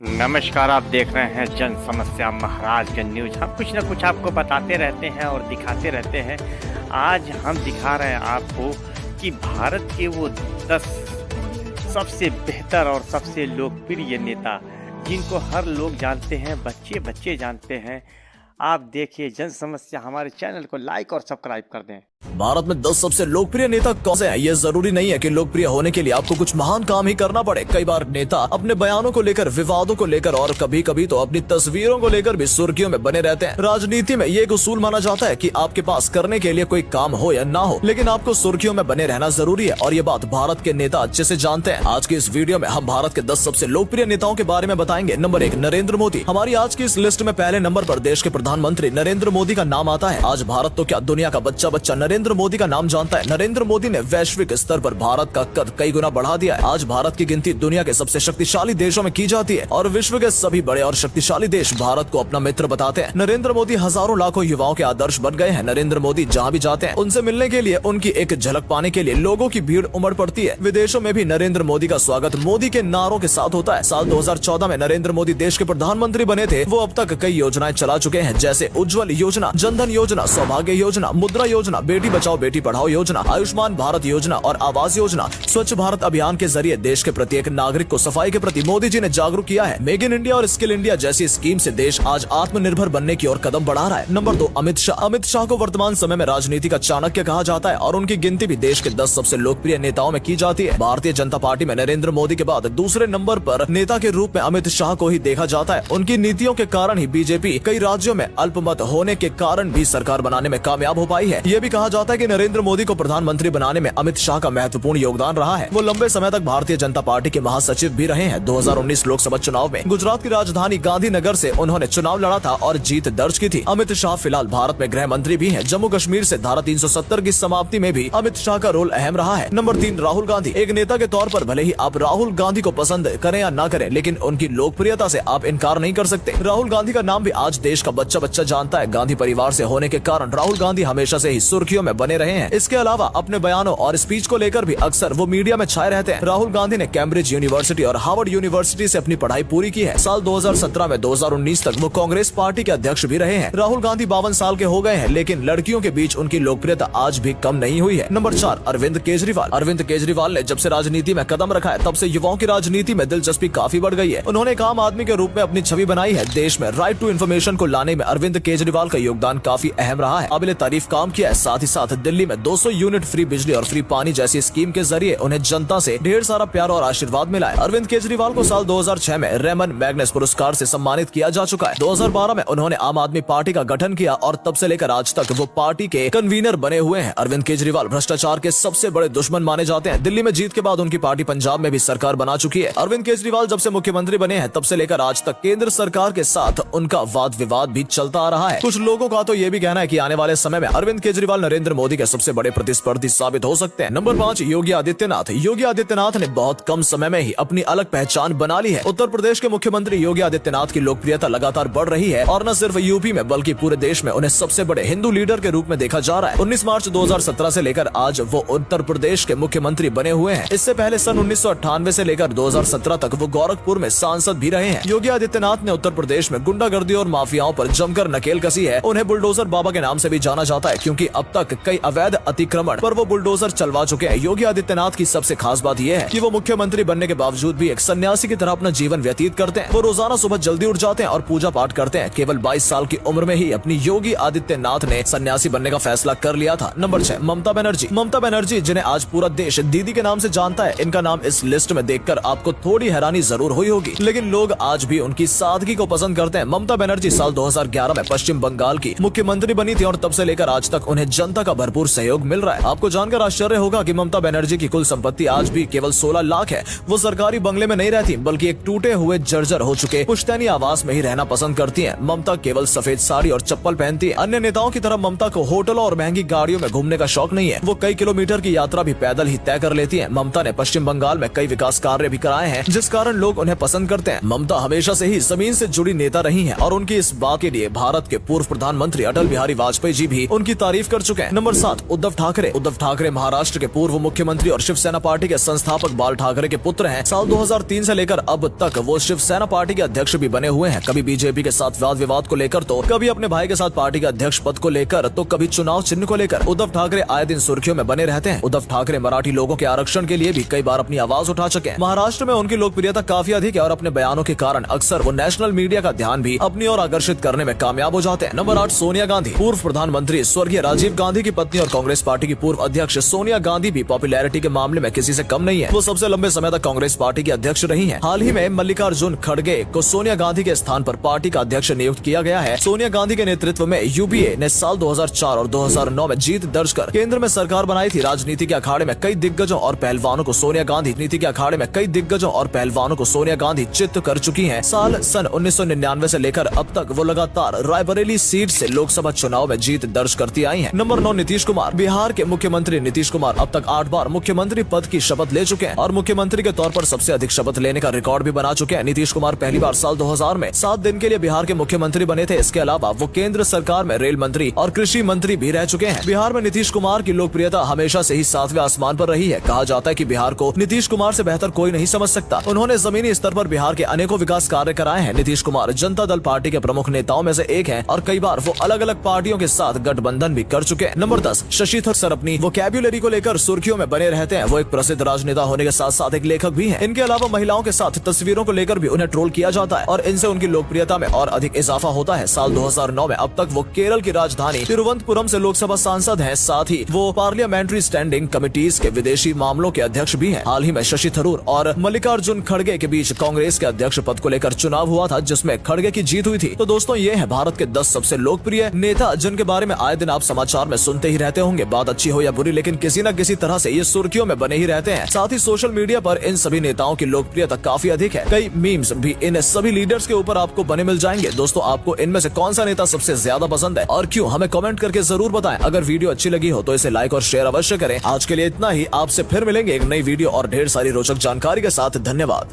नमस्कार, आप देख रहे हैं जन समस्या महाराजगंज न्यूज। हम कुछ न कुछ आपको बताते रहते हैं और दिखाते रहते हैं। आज हम दिखा रहे हैं आपको कि भारत के वो 10 सबसे बेहतर और सबसे लोकप्रिय नेता जिनको हर लोग जानते हैं, बच्चे बच्चे जानते हैं। आप देखिए जन समस्या, हमारे चैनल को लाइक और सब्सक्राइब कर दें। भारत में 10 सबसे लोकप्रिय नेता कौन से हैं? ये जरूरी नहीं है कि लोकप्रिय होने के लिए आपको कुछ महान काम ही करना पड़े। कई बार नेता अपने बयानों को लेकर, विवादों को लेकर और कभी कभी तो अपनी तस्वीरों को लेकर भी सुर्खियों में बने रहते हैं। राजनीति में ये एक उसूल माना जाता है कि आपके पास करने के लिए कोई काम हो या ना हो, लेकिन आपको सुर्खियों में बने रहना जरूरी है। और ये बात भारत के नेता अच्छे से जानते हैं। आज की इस वीडियो में हम भारत के 10 सबसे लोकप्रिय नेताओं के बारे में बताएंगे। नंबर 1, नरेंद्र मोदी। हमारी आज की इस लिस्ट में पहले नंबर पर देश के प्रधानमंत्री नरेंद्र मोदी का नाम आता है। आज भारत तो क्या, दुनिया का बच्चा बच्चा नरेंद्र मोदी का नाम जानता है। नरेंद्र मोदी ने वैश्विक स्तर पर भारत का कद कई गुना बढ़ा दिया है। आज भारत की गिनती दुनिया के सबसे शक्तिशाली देशों में की जाती है और विश्व के सभी बड़े और शक्तिशाली देश भारत को अपना मित्र बताते हैं। नरेंद्र मोदी हजारों लाखों युवाओं के आदर्श बन गए हैं। नरेंद्र मोदी जहां भी जाते हैं, उनसे मिलने के लिए, उनकी एक झलक पाने के लिए लोगों की भीड़ उमड़ पड़ती है। विदेशों में भी नरेंद्र मोदी का स्वागत मोदी के नारों के साथ होता है। साल 2014 में नरेंद्र मोदी देश के प्रधानमंत्री बने थे। वो अब तक कई योजनाएं चला चुके हैं, जैसे उज्ज्वल योजना, जनधन योजना, सौभाग्य योजना, मुद्रा योजना, बेटी बचाओ बेटी पढ़ाओ योजना, आयुष्मान भारत योजना और आवास योजना। स्वच्छ भारत अभियान के जरिए देश के प्रत्येक नागरिक को सफाई के प्रति मोदी जी ने जागरूक किया है। मेक इन इंडिया और स्किल इंडिया जैसी स्कीम से देश आज आत्मनिर्भर बनने की ओर कदम बढ़ा रहा है। नंबर 2, अमित शाह। अमित शाह को वर्तमान समय में राजनीति का चाणक्य कहा जाता है और उनकी गिनती भी देश के 10 सबसे लोकप्रिय नेताओं में की जाती है। भारतीय जनता पार्टी में नरेंद्र मोदी के बाद दूसरे नंबर पर नेता के रूप में अमित शाह को ही देखा जाता है। उनकी नीतियों के कारण ही बीजेपी कई राज्यों में अल्पमत होने के कारण भी सरकार बनाने में कामयाब हो पाई है। ये भी कहा जाता है कि नरेंद्र मोदी को प्रधानमंत्री बनाने में अमित शाह का महत्वपूर्ण योगदान रहा है। वो लंबे समय तक भारतीय जनता पार्टी के महासचिव भी रहे हैं। 2019 लोकसभा चुनाव में गुजरात की राजधानी गांधीनगर से उन्होंने चुनाव लड़ा था और जीत दर्ज की थी। अमित शाह फिलहाल भारत में गृह मंत्री भी हैं। जम्मू कश्मीर से धारा 370 की समाप्ति में भी अमित शाह का रोल अहम रहा है। नंबर 3, राहुल गांधी। एक नेता के तौर पर भले ही आप राहुल गांधी को पसंद करें या ना करें, लेकिन उनकी लोकप्रियता से आप इनकार नहीं कर सकते। राहुल गांधी का नाम भी आज देश का बच्चा बच्चा जानता है। गांधी परिवार से होने के कारण राहुल गांधी हमेशा से ही सुर्खियों में बने रहे हैं। इसके अलावा अपने बयानों और स्पीच को लेकर भी अक्सर वो मीडिया में छाए रहते हैं। राहुल गांधी ने कैम्ब्रिज यूनिवर्सिटी और हार्वर्ड यूनिवर्सिटी से अपनी पढ़ाई पूरी की है। साल 2017 में 2019 तक वो कांग्रेस पार्टी के अध्यक्ष भी रहे हैं। राहुल गांधी 52 साल के हो गए हैं, लेकिन लड़कियों के बीच उनकी लोकप्रियता आज भी कम नहीं हुई है। नंबर 4, अरविंद केजरीवाल। अरविंद केजरीवाल ने जब से राजनीति में कदम रखा है, तब से युवाओं की राजनीति में दिलचस्पी काफी बढ़ गई है। उन्होंने एक आम आदमी के रूप में अपनी छवि बनाई है। देश में राइट टू इन्फॉर्मेशन को लाने में अरविंद केजरीवाल का योगदान काफी अहम रहा है। काबिले तारीफ काम किया है। साथ ही साथ दिल्ली में 200 यूनिट फ्री बिजली और फ्री पानी जैसी स्कीम के जरिए उन्हें जनता से ढेर सारा प्यार और आशीर्वाद मिला है। अरविंद केजरीवाल को साल 2006 में रेमन मैग्नेस पुरस्कार से सम्मानित किया जा चुका है। 2012 में उन्होंने आम आदमी पार्टी का गठन किया और तब से लेकर आज तक वो पार्टी के कन्वीनर बने हुए हैं। अरविंद केजरीवाल भ्रष्टाचार के सबसे बड़े दुश्मन माने जाते हैं। दिल्ली में जीत के बाद उनकी पार्टी पंजाब में भी सरकार बना चुकी है। अरविंद केजरीवाल जब से मुख्यमंत्री बने हैं, तब से लेकर आज तक केंद्र सरकार के साथ उनका वाद विवाद भी चलता आ रहा है। कुछ लोगों का तो ये भी कहना है कि आने वाले समय में अरविंद केजरीवाल नरेंद्र मोदी के सबसे बड़े प्रतिस्पर्धी साबित हो सकते हैं। नंबर 5, योगी आदित्यनाथ। योगी आदित्यनाथ ने बहुत कम समय में ही अपनी अलग पहचान बना ली है। उत्तर प्रदेश के मुख्यमंत्री योगी आदित्यनाथ की लोकप्रियता लगातार बढ़ रही है और न सिर्फ यूपी में बल्कि पूरे देश में उन्हें सबसे बड़े हिंदू लीडर के रूप में देखा जा रहा है। 19 मार्च 2017 से लेकर आज वो उत्तर प्रदेश के मुख्यमंत्री बने हुए हैं। इससे पहले सन 1998 से लेकर 2017 तक वो गोरखपुर में सांसद भी रहे हैं। योगी आदित्यनाथ ने उत्तर प्रदेश में गुंडागर्दी और माफियाओं पर जमकर नकेल कसी है। उन्हें बुलडोजर बाबा के नाम से भी जाना जाता है, क्योंकि अब तक कई अवैध अतिक्रमण पर वो बुलडोजर चलवा चुके हैं। योगी आदित्यनाथ की सबसे खास बात यह है कि वो मुख्यमंत्री बनने के बावजूद भी एक सन्यासी की तरह अपना जीवन व्यतीत करते हैं। वो रोजाना सुबह जल्दी उठ जाते हैं और पूजा पाठ करते हैं। केवल 22 साल की उम्र में ही अपनी योगी आदित्यनाथ ने सन्यासी बनने का फैसला कर लिया था। नंबर 6, ममता बनर्जी। ममता बनर्जी, जिन्हें आज पूरा देश दीदी के नाम से जानता है, इनका नाम इस लिस्ट में देखकर आपको थोड़ी हैरानी जरूर हुई होगी, लेकिन लोग आज भी उनकी सादगी को पसंद करते हैं। ममता बनर्जी साल 2011 में पश्चिम बंगाल की मुख्यमंत्री बनी थी और तब से लेकर आज तक उन्हें जनता का भरपूर सहयोग मिल रहा है। आपको जानकर आश्चर्य होगा कि ममता बनर्जी की कुल संपत्ति आज भी केवल 16 लाख है। वो सरकारी बंगले में नहीं रहती, बल्कि एक टूटे हुए जर्जर हो चुके पुश्तैनी आवास में ही रहना पसंद करती हैं। ममता केवल सफेद साड़ी और चप्पल पहनती है। अन्य नेताओं की तरह ममता को होटलों और महंगी गाड़ियों में घूमने का शौक नहीं है। वो कई किलोमीटर की यात्रा भी पैदल ही तय कर लेती है। ममता ने पश्चिम बंगाल में कई विकास कार्य भी कराए हैं, जिस कारण लोग उन्हें पसंद करते हैं। ममता हमेशा से ही जमीन से जुड़ी नेता रही है और उनकी इस बात के लिए भारत के पूर्व प्रधानमंत्री अटल बिहारी वाजपेयी जी भी उनकी तारीफ कर चुके चुके हैं। नंबर 7 उद्धव ठाकरे। उद्धव ठाकरे महाराष्ट्र के पूर्व मुख्यमंत्री और शिवसेना पार्टी के संस्थापक बाल ठाकरे के पुत्र हैं। साल 2003 से लेकर अब तक वो शिवसेना पार्टी के अध्यक्ष भी बने हुए हैं। कभी बीजेपी के साथ वाद विवाद को लेकर, तो कभी अपने भाई के साथ पार्टी के अध्यक्ष पद को लेकर, तो कभी चुनाव चिन्ह को लेकर उद्धव ठाकरे आए दिन सुर्खियों में बने रहते हैं। उद्धव ठाकरे मराठी लोगों के आरक्षण के लिए भी कई बार अपनी आवाज उठा चुके हैं। महाराष्ट्र में उनकी लोकप्रियता काफी अधिक है और अपने बयानों के कारण अक्सर वो नेशनल मीडिया का ध्यान भी अपनी ओर आकर्षित करने में कामयाब हो जाते हैं। नंबर 8 सोनिया गांधी। पूर्व प्रधानमंत्री स्वर्गीय राजीव गांधी की पत्नी और कांग्रेस पार्टी की पूर्व अध्यक्ष सोनिया गांधी भी पॉपुलैरिटी के मामले में किसी से कम नहीं है। वो सबसे लंबे समय तक कांग्रेस पार्टी की अध्यक्ष रही हैं। हाल ही में मल्लिकार्जुन खड़गे को सोनिया गांधी के स्थान पर पार्टी का अध्यक्ष नियुक्त किया गया है। सोनिया गांधी के नेतृत्व में यूपीए ने साल 2004 और 2009 में जीत दर्ज कर केंद्र में सरकार बनाई थी। राजनीति के अखाड़े में कई दिग्गजों और पहलवानों को सोनिया गांधी चित कर चुकी हैं। सन 1999 से लेकर अब तक वो लगातार रायबरेली सीट से लोकसभा चुनाव में जीत दर्ज करती आई हैं। नंबर 9 नीतीश कुमार। बिहार के मुख्यमंत्री नीतीश कुमार अब तक 8 बार मुख्यमंत्री पद की शपथ ले चुके हैं और मुख्यमंत्री के तौर पर सबसे अधिक शपथ लेने का रिकॉर्ड भी बना चुके हैं। नीतीश कुमार पहली बार साल 2000 में 7 दिन के लिए बिहार के मुख्यमंत्री बने थे। इसके अलावा वो केंद्र सरकार में रेल मंत्री और कृषि मंत्री भी रह चुके हैं। बिहार में नीतीश कुमार की लोकप्रियता हमेशा से ही 7वें आसमान पर रही है। कहा जाता है कि बिहार को नीतीश कुमार से बेहतर कोई नहीं समझ सकता। उन्होंने जमीनी स्तर पर बिहार के अनेकों विकास कार्य कराए हैं। नीतीश कुमार जनता दल पार्टी के प्रमुख नेताओं में से एक हैं और कई बार वो अलग अलग पार्टियों के साथ गठबंधन भी कर चुके हैं। नंबर 10 शशि थरूर अपनी वोकैब्युलरी को लेकर सुर्खियों में बने रहते हैं। वो एक प्रसिद्ध राजनेता होने के साथ साथ एक लेखक भी हैं। इनके अलावा महिलाओं के साथ तस्वीरों को लेकर भी उन्हें ट्रोल किया जाता है और इनसे उनकी लोकप्रियता में और अधिक इजाफा होता है। साल 2009 में अब तक वो केरल की राजधानी तिरुवनंतपुरम से लोकसभा सांसद हैं। साथ ही वो पार्लियामेंट्री स्टैंडिंग कमिटीज के विदेशी मामलों के अध्यक्ष भी हैं। हाल ही में शशि थरूर और मल्लिकार्जुन खड़गे के बीच कांग्रेस के अध्यक्ष पद को लेकर चुनाव हुआ था, जिसमें खड़गे की जीत हुई थी। तो दोस्तों, ये है भारत के 10 सबसे लोकप्रिय नेता जिनके बारे में आए दिन आप समाचार में सुनते ही रहते होंगे। बात अच्छी हो या बुरी, लेकिन किसी न किसी तरह से ये सुर्खियों में बने ही रहते हैं। साथ ही सोशल मीडिया पर इन सभी नेताओं की लोकप्रियता काफी अधिक है। कई मीम्स भी इन सभी लीडर्स के ऊपर आपको बने मिल जाएंगे। दोस्तों, आपको इनमें से कौन सा नेता सबसे ज्यादा पसंद है और क्यों, हमें कमेंट करके जरूर बताएं। अगर वीडियो अच्छी लगी हो तो इसे लाइक और शेयर अवश्य करें। आज के लिए इतना ही। आपसे फिर मिलेंगे एक नई वीडियो और ढेर सारी रोचक जानकारी के साथ। धन्यवाद।